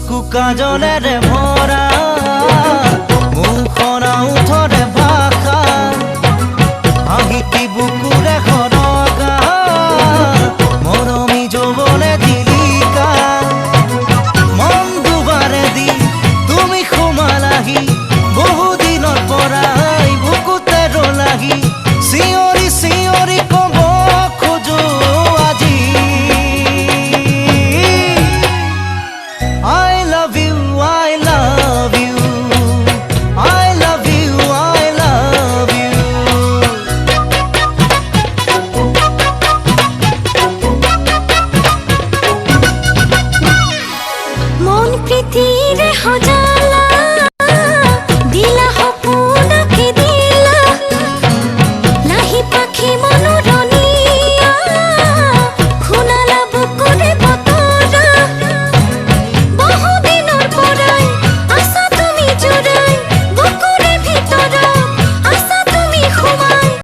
চকু কাজলেৰে ভৰা মুখৰ ওঠৰে ভাষা হাঁহিটি বুকুৰে সৰগা মৰমী যৌৱনে জিলিকা মন দুবাৰে দি তুমি সোমালাহি বহুদিনৰ পৰাই বুকুতে ৰলাহি চিঞৰি চিঞৰি ক'ব খোজো আজি I love you, I love you, I love you, I love you. মন প্রীতিরে হাজার